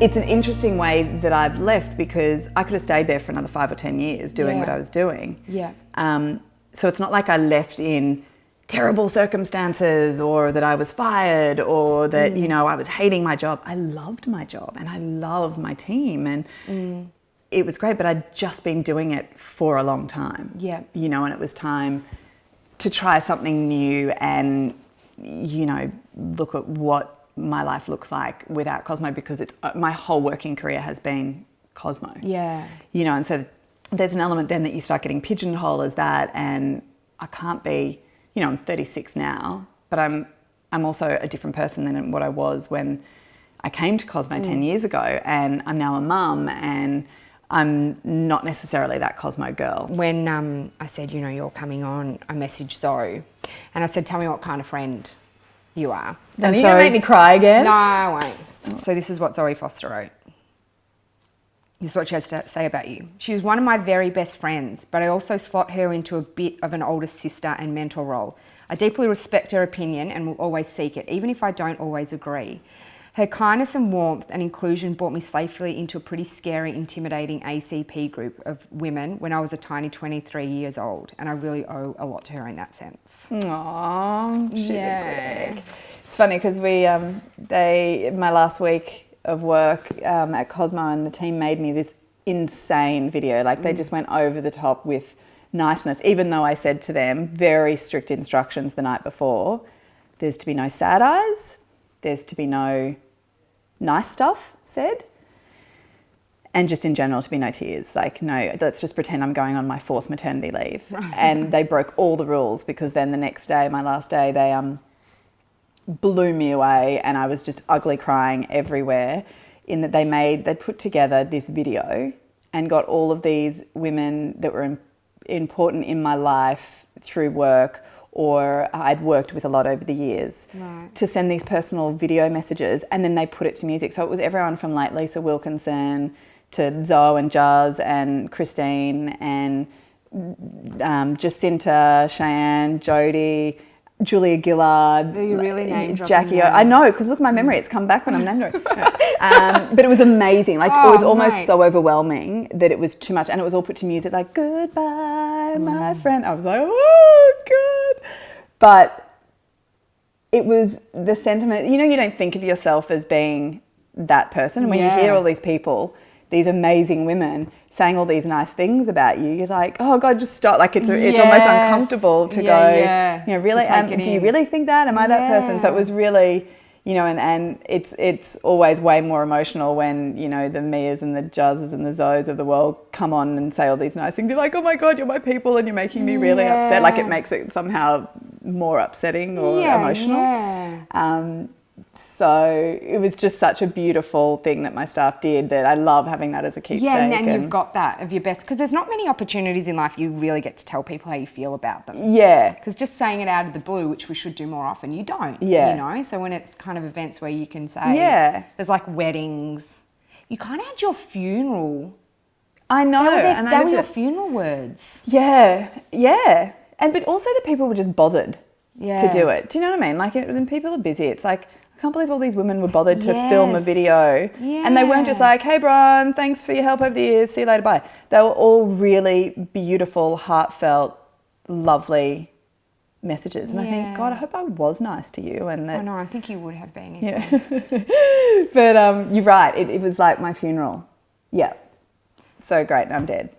It's an interesting way that I've left because I could have stayed there for another 5 or 10 years doing what I was doing. Yeah. So it's not like I left in terrible circumstances or that I was fired or that, you know, I was hating my job. I loved my job and I loved my team and it was great, but I'd just been doing it for a long time. Yeah. You know, and it was time to try something new and, you know, look at what my life looks like without Cosmo, because it's my whole working career has been Cosmo. Yeah. You know, and so there's an element then that you start getting pigeonholed as that, and I can't be, you know, I'm 36 now, but I'm also a different person than what I was when I came to Cosmo 10 years ago, and I'm now a mum and I'm not necessarily that Cosmo girl. When I said, you know, you're coming on, I messaged Zoe and I said, tell me what kind of friend you are. And you're going to make me cry again? No, I won't. So this is what Zoe Foster wrote. This is what she has to say about you. She is one of my very best friends, but I also slot her into a bit of an older sister and mentor role. I deeply respect her opinion and will always seek it, even if I don't always agree. Her kindness and warmth and inclusion brought me safely into a pretty scary, intimidating ACP group of women when I was a tiny 23 years old, and I really owe a lot to her in that sense. Aww, yeah. It's funny because my last week of work at Cosmo and the team made me this insane video. Like they just went over the top with niceness, even though I said to them very strict instructions the night before. There's to be no sad eyes. There's to be no nice stuff said. And just in general to be no tears. Like, no, let's just pretend I'm going on my 4th maternity leave. And they broke all the rules because then the next day, my last day, they blew me away and I was just ugly crying everywhere, in that they put together this video and got all of these women that were important in my life through work or I'd worked with a lot over the years to send these personal video messages, and then they put it to music. So it was everyone from like Lisa Wilkinson to Zoe and Jazz and Christine and Jacinta, Cheyenne, Jodie, Julia Gillard. Are you really name dropping Jackie. them? I know, because look at my memory, it's come back when I'm name dropping. But it was amazing. Like it was almost so overwhelming that it was too much, and it was all put to music like "Goodbye, my friend." I was like, oh God. But it was the sentiment. You know, you don't think of yourself as being that person, and when you hear all these people, these amazing women saying all these nice things about you, you're like, oh God, just stop. Like it's almost uncomfortable to go, you know, really, do you really think that? Am I that person? So it was really, you know, and it's always way more emotional when, you know, the Mias and the Jazzes and the Zoes of the world come on and say all these nice things. You're like, oh my God, you're my people and you're making me really upset. Like it makes it somehow more upsetting or emotional. So it was just such a beautiful thing that my staff did, that I love having that as a keepsake. Yeah, and you've got that of your best, because there's not many opportunities in life you really get to tell people how you feel about them. Yeah. Because just saying it out of the blue, which we should do more often, you don't. Yeah. You know, so when it's kind of events where you can say, there's like weddings, you kind of had your funeral. I know. They were your funeral words. Yeah, yeah. But also the people were just bothered to do it. Do you know what I mean? Like when people are busy, it's like, I can't believe all these women were bothered to film a video. And they weren't just like, hey, Bron, thanks for your help over the years. See you later, bye. They were all really beautiful, heartfelt, lovely messages. And I think, God, I hope I was nice to you. And that, I know, I think you would have been. But you're right. It was like my funeral. Yeah. So great. And I'm dead.